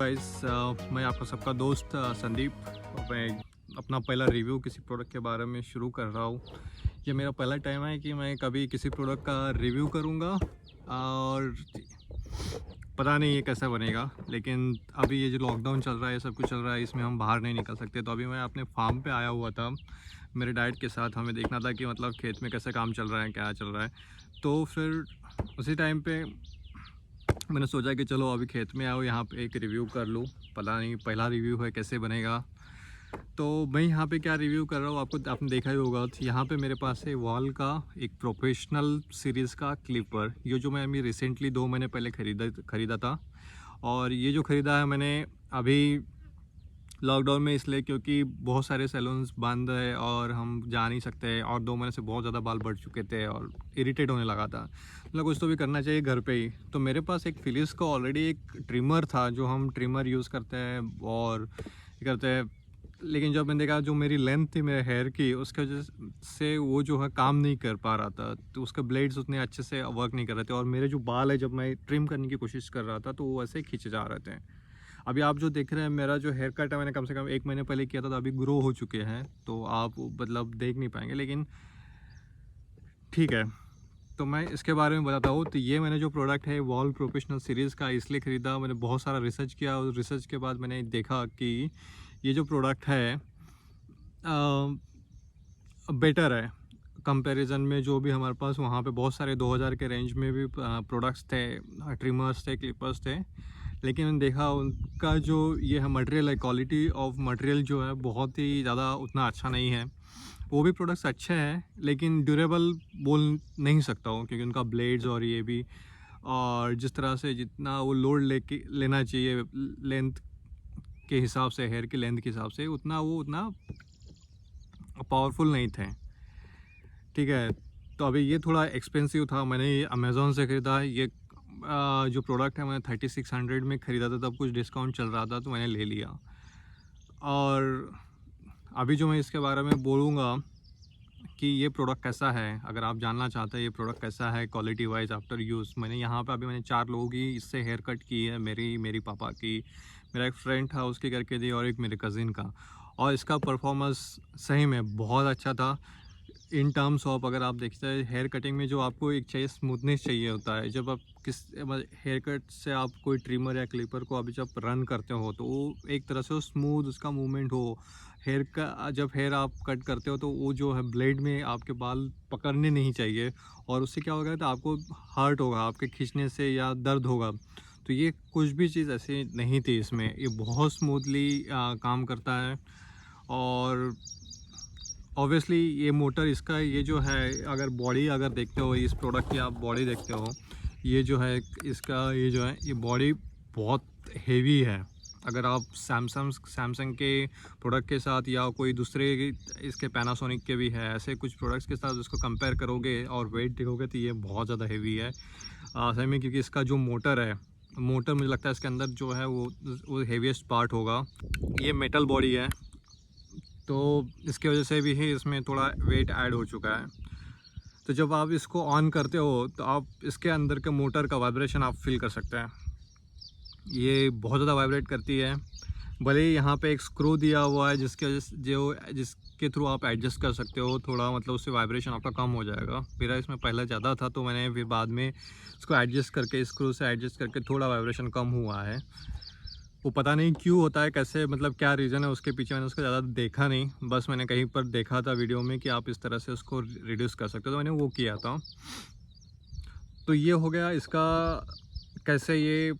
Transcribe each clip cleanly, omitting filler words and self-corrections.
Guys, मैं आपका सबका दोस्त संदीप। मैं अपना पहला रिव्यू किसी प्रोडक्ट के बारे में शुरू कर रहा हूँ। ये मेरा पहला टाइम है कि मैं कभी किसी प्रोडक्ट का रिव्यू करूँगा और पता नहीं ये कैसा बनेगा। लेकिन अभी ये जो लॉकडाउन चल रहा है, सब कुछ चल रहा है, इसमें हम बाहर नहीं निकल सकते। तो अभी मैं अपने फार्म पे आया हुआ था मेरे डैड के साथ। हमें देखना था कि मतलब खेत में कैसे काम चल रहा है, क्या चल रहा है। तो फिर उसी टाइम पे मैंने सोचा कि चलो अभी खेत में आओ, यहाँ पे एक रिव्यू कर लूँ। पता नहीं पहला रिव्यू है, कैसे बनेगा। तो मैं यहाँ पे क्या रिव्यू कर रहा हूँ, आपने देखा ही होगा। तो यहाँ पे मेरे पास है वॉल का एक प्रोफेशनल सीरीज़ का क्लिपर। ये जो मैं अभी रिसेंटली 2 महीने पहले ख़रीदा था। और ये जो ख़रीदा है मैंने अभी लॉकडाउन में, इसलिए क्योंकि बहुत सारे सैलून्स बंद है और हम जा नहीं सकते। और 2 महीने से बहुत ज़्यादा बाल बढ़ चुके थे और इरिटेट होने लगा था। मतलब कुछ तो भी करना चाहिए घर पे ही। तो मेरे पास एक फिलिप्स का ऑलरेडी एक ट्रिमर था, जो हम ट्रिमर यूज़ करते हैं और करते हैं। लेकिन जब मैंने देखा जो मेरी लेंथ थी मेरे हेयर की, उसके वजह से वो जो है काम नहीं कर पा रहा था। तो उसके ब्लेड्स उतने अच्छे से वर्क नहीं कर रहे थे। और मेरे जो बाल है, जब मैं ट्रिम करने की कोशिश कर रहा था तो वो ऐसे खींचे जा रहे थे। अभी आप जो देख रहे हैं, मेरा जो हेयर कट है मैंने कम से कम 1 महीने पहले किया था, तो अभी ग्रो हो चुके हैं। तो आप मतलब देख नहीं पाएंगे, लेकिन ठीक है। तो मैं इसके बारे में बताता हूँ। तो ये मैंने जो प्रोडक्ट है वॉल प्रोफेशनल सीरीज़ का इसलिए ख़रीदा, मैंने बहुत सारा रिसर्च किया। और रिसर्च के बाद मैंने देखा कि ये जो प्रोडक्ट है बेटर है कंपैरिजन में। जो भी हमारे पास वहाँ पे बहुत सारे 2000 के रेंज में भी प्रोडक्ट्स थे, ट्रिमर्स थे, क्लिपर्स थे। लेकिन मैंने देखा उनका जो ये है मटेरियल है, क्वालिटी ऑफ मटेरियल जो है बहुत ही ज़्यादा उतना अच्छा नहीं है। वो भी प्रोडक्ट्स अच्छे हैं लेकिन ड्यूरेबल बोल नहीं सकता हूँ, क्योंकि उनका ब्लेड्स और ये भी, और जिस तरह से जितना वो लोड लेना चाहिए लेंथ के हिसाब से, हेयर की लेंथ के हिसाब से, उतना पावरफुल नहीं थे। ठीक है। तो अभी ये थोड़ा एक्सपेंसिव था। मैंने ये अमेज़ोन से ख़रीदा। ये जो प्रोडक्ट है मैंने 3600 में ख़रीदा था, तब कुछ डिस्काउंट चल रहा था तो मैंने ले लिया। और अभी जो मैं इसके बारे में बोलूँगा कि ये प्रोडक्ट कैसा है, अगर आप जानना चाहते हैं ये प्रोडक्ट कैसा है क्वालिटी वाइज आफ्टर यूज़। मैंने 4 लोगों की इससे हेयर कट की है। मेरी पापा की, मेरा एक फ्रेंड था उसके करके दी, और एक मेरे कज़िन का। और इसका परफॉर्मेंस सही में बहुत अच्छा था। इन टर्म्स ऑफ, अगर आप देखते हैं हेयर कटिंग में जो आपको एक चाहिए, स्मूथनेस चाहिए होता है। जब आप हेयर कट से आप कोई ट्रिमर या क्लिपर को अभी जब रन करते हो तो वो एक तरह से वो स्मूथ उसका मूवमेंट हो। हेयर का जब हेयर आप कट करते हो तो वो जो है ब्लेड में आपके बाल पकड़ने नहीं चाहिए। और उससे क्या होगा तो आपको हर्ट होगा, आपके खींचने से या दर्द होगा। तो ये कुछ भी चीज़ ऐसी नहीं थी इसमें। ये बहुत स्मूथली काम करता है। और ऑब्वियसली ये मोटर इसका ये जो है, अगर बॉडी अगर देखते हो इस प्रोडक्ट की, आप बॉडी देखते हो, ये जो है इसका ये जो है ये बॉडी बहुत हेवी है। अगर आप सैमसंग के प्रोडक्ट के साथ या कोई दूसरे इसके पैनासोनिक के भी है, ऐसे कुछ प्रोडक्ट्स के साथ उसको कंपेयर करोगे और वेट देखोगे तो ये बहुत ज़्यादा हेवी है सही में। क्योंकि इसका जो मोटर मुझे लगता है इसके अंदर जो है वो हेवीएस्ट पार्ट होगा। ये मेटल बॉडी है, तो इसकी वजह से भी ही इसमें थोड़ा वेट ऐड हो चुका है। तो जब आप इसको ऑन करते हो तो आप इसके अंदर के मोटर का वाइब्रेशन आप फील कर सकते हैं। ये बहुत ज़्यादा वाइब्रेट करती है। भले ही यहाँ पे एक स्क्रू दिया हुआ है जिसके थ्रू आप एडजस्ट कर सकते हो थोड़ा, मतलब उससे वाइब्रेशन आपका कम हो जाएगा। मेरा इसमें पहले ज़्यादा था तो मैंने फिर बाद में इसको एडजस्ट करके, स्क्रू से एडजस्ट करके थोड़ा वाइब्रेशन कम हुआ है। वो पता नहीं क्यों होता है, कैसे, मतलब क्या रीज़न है उसके पीछे। मैंने उसको ज़्यादा देखा नहीं, बस मैंने कहीं पर देखा था वीडियो में कि आप इस तरह से उसको रिड्यूस कर सकते हो, तो मैंने वो किया था। तो ये हो गया इसका, कैसे ये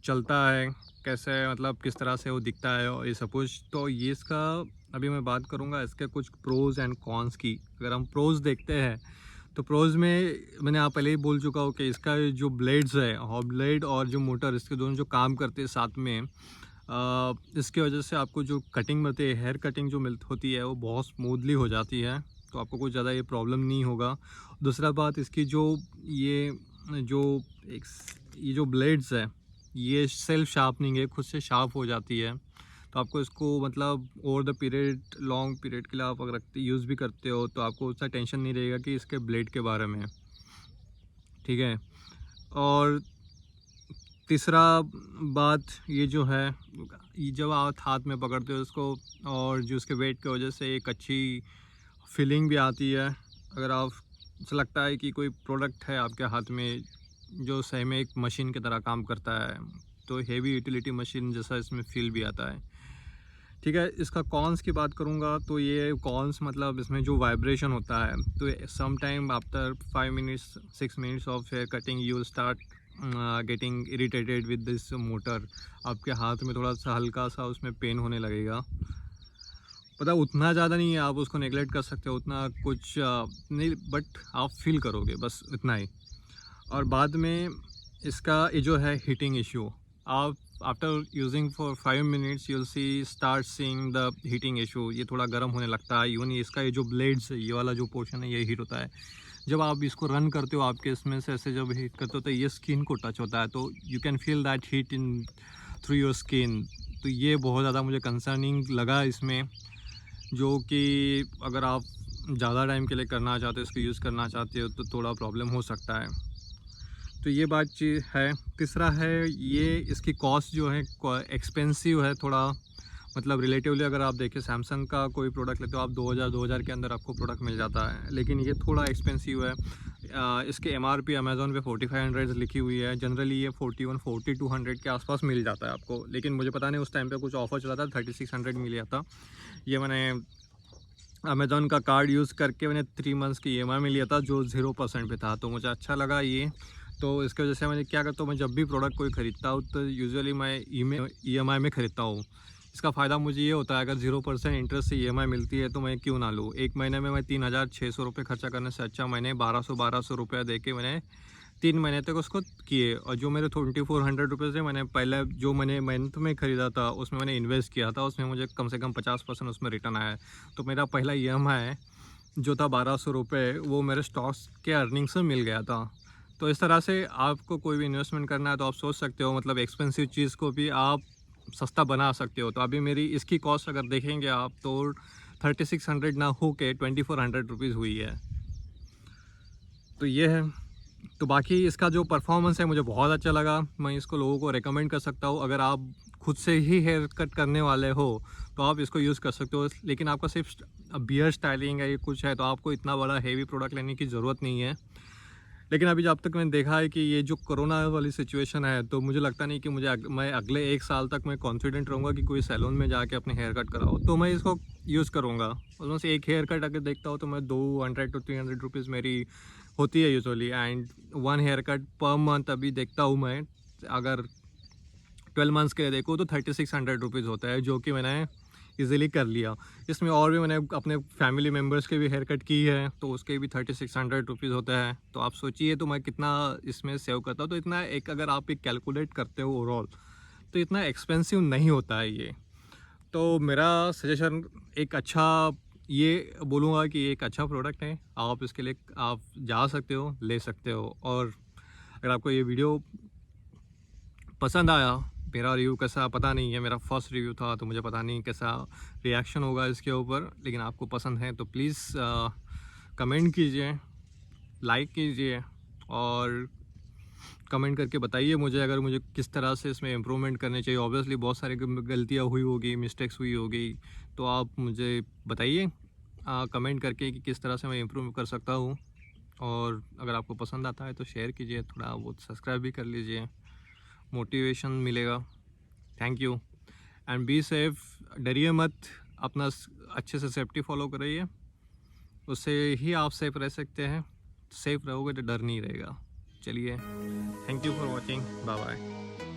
चलता है, कैसे मतलब किस तरह से वो दिखता है और ये सब कुछ। तो ये इसका अभी मैं बात करूँगा इसके कुछ प्रोज़ एंड कॉन्स की। अगर हम प्रोज़ देखते हैं तो प्रोज़ में मैंने आप पहले ही बोल चुका हूँ कि इसका जो ब्लेड्स है, और ब्लेड और जो मोटर, इसके दोनों जो काम करते हैं साथ में, इसके वजह से आपको जो कटिंग होती है, हेयर कटिंग जो होती है, वो बहुत स्मूथली हो जाती है। तो आपको कुछ ज़्यादा ये प्रॉब्लम नहीं होगा। दूसरा बात, इसकी जो एक ये जो ब्लेड्स है, ये सेल्फ शार्पनिंग है, खुद से शार्प हो जाती है। तो आपको इसको मतलब over the period, long period के लिए आप अगर यूज़ भी करते हो तो आपको उतना टेंशन नहीं रहेगा कि इसके ब्लेड के बारे में। ठीक है। और तीसरा बात ये जो है, ये जब आप हाथ में पकड़ते हो इसको और जो उसके वेट की वजह से एक अच्छी फीलिंग भी आती है। अगर आप ऐसा लगता है कि कोई प्रोडक्ट है आपके हाथ में जो सही में एक मशीन की तरह काम करता है, तो हेवी यूटिलिटी मशीन जैसा इसमें फील भी आता है। ठीक है, इसका कॉन्स की बात करूँगा तो ये कॉन्स मतलब इसमें जो वाइब्रेशन होता है, तो some time after 5 minutes 6 minutes of hair cutting you will start getting irritated with this motor. आपके हाथ में थोड़ा सा हल्का सा उसमें पेन होने लगेगा। पता उतना ज़्यादा नहीं है, आप उसको नेगलेक्ट कर सकते हो, उतना कुछ नहीं, बट आप फील करोगे बस इतना ही। और बाद में इसका ये जो है हीटिंग इशू, आप after using for 5 minutes you will see start seeing the heating issue. ये थोड़ा गर्म होने लगता है। इवन इसका ये जो ब्लेड्स है, ये वाला जो पोर्शन है, ये हीट होता है। जब आप इसको रन करते हो आपके इसमें से ऐसे जब हीट करते हो तो ये स्किन को टच होता है, तो you can feel that heat in through your skin. तो ये बहुत ज़्यादा मुझे कंसर्निंग लगा इसमें, जो कि अगर आप ज़्यादा टाइम के लिए करना चाहते हो, इसको यूज़ करना चाहते हो, तो थोड़ा प्रॉब्लम हो सकता है। तो ये बात चीज़ है। तीसरा है ये इसकी कॉस्ट जो है एक्सपेंसिव है थोड़ा, मतलब रिलेटिवली अगर आप देखें सैमसंग का कोई प्रोडक्ट लेते हो आप 2000 के अंदर आपको प्रोडक्ट मिल जाता है, लेकिन ये थोड़ा एक्सपेंसिव है। इसके एमआरपी अमेज़ॉन पे 4500 लिखी हुई है। जनरली ये 4200 के आसपास मिल जाता है आपको, लेकिन मुझे पता नहीं उस टाइम पे कुछ ऑफर चला था, 3600 मिल जाता। ये मैंने अमेज़ॉन का कार्ड यूज़ करके मैंने 3 मंथ्स की EMI में लिया था जो 0% पे था, तो मुझे अच्छा लगा ये। तो इसकी वजह से मैं क्या करता हूँ, मैं जब भी प्रोडक्ट कोई ख़रीदता हूँ तो यूजुअली मैं EMI में ख़रीदता हूँ। इसका फ़ायदा मुझे ये होता है, अगर 0% इंटरेस्ट से EMI मिलती है तो मैं क्यों ना लूँ। एक महीने में मैं 3600 रुपये खर्चा करने से अच्छा मैंने 1200 रुपये दे के मैंने 3 महीने तक उसको किए। और जो मेरे 2400 रुपये से मैंने पहले जो मैंने मंथ में ख़रीदा था उसमें मैंने इन्वेस्ट किया था, उसमें मुझे कम से कम 50% उसमें रिटर्न आया है। तो मेरा पहला EMI जो था 1200 रुपये, वो मेरे स्टॉक्स के अर्निंग से मिल गया था। तो इस तरह से आपको कोई भी इन्वेस्टमेंट करना है तो आप सोच सकते हो, मतलब एक्सपेंसिव चीज़ को भी आप सस्ता बना सकते हो। तो अभी मेरी इसकी कॉस्ट अगर देखेंगे आप तो 3600 ना हो के 2400 रुपीज़ हुई है। तो ये है। तो बाकी इसका जो परफॉर्मेंस है मुझे बहुत अच्छा लगा, मैं इसको लोगों को रेकमेंड कर सकता हूँ। अगर आप खुद से ही हेयर कट करने वाले हो तो आप इसको यूज़ कर सकते हो, लेकिन आपका सिर्फ बियर स्टाइलिंग है, ये कुछ है, तो आपको इतना बड़ा हेवी प्रोडक्ट लेने की ज़रूरत नहीं है। लेकिन अभी जब तक मैंने देखा है कि ये जो कोरोना वाली सिचुएशन है, तो मुझे लगता नहीं कि मैं अगले 1 साल तक मैं कॉन्फिडेंट रहूँगा कि कोई सैलून में जाके अपने हेयर कट कराओ, तो मैं इसको यूज़ करूँगा। उसमें से एक हेयर कट अगर देखता हूँ तो मैं 200 टू 300 रुपीज़ मेरी होती है usually, and 1 hair cut per month अभी देखता हूँ मैं। अगर 12 मंथ्स के लिए देखो तो 3600 रुपीज़ होता है, जो कि मैंने इजीली कर लिया। इसमें और भी मैंने अपने फैमिली मेम्बर्स के भी हेयर कट की है, तो उसके भी 3600 रुपीज़ होता है। तो आप सोचिए तो मैं कितना इसमें सेव करता हूँ। तो इतना एक अगर आप एक कैलकुलेट करते हो ओवरऑल, तो इतना एक्सपेंसिव नहीं होता है ये। तो मेरा सजेशन एक अच्छा ये बोलूँगा कि एक अच्छा प्रोडक्ट है, आप इसके लिए आप जा सकते हो, ले सकते हो। और अगर आपको ये वीडियो पसंद आया, मेरा रिव्यू कैसा पता नहीं है, मेरा फर्स्ट रिव्यू था तो मुझे पता नहीं कैसा रिएक्शन होगा इसके ऊपर, लेकिन आपको पसंद है तो प्लीज़ कमेंट कीजिए, लाइक कीजिए और कमेंट करके बताइए मुझे अगर मुझे किस तरह से इसमें इम्प्रूवमेंट करने चाहिए। ऑब्वियसली बहुत सारी गलतियाँ हुई होगी, मिस्टेक्स हुई होगी, तो आप मुझे बताइए कमेंट करके कि किस तरह से मैं इम्प्रूव कर सकता हूँ। और अगर आपको पसंद आता है तो शेयर कीजिए, थोड़ा बहुत सब्सक्राइब भी कर लीजिए, मोटिवेशन मिलेगा। Thank you and be safe. डरिए मत, अपना अच्छे से सेफ्टी फॉलो करिए, उससे ही आप सेफ रह सकते हैं। सेफ रहोगे तो डर नहीं रहेगा। चलिए, thank you for watching, bye bye.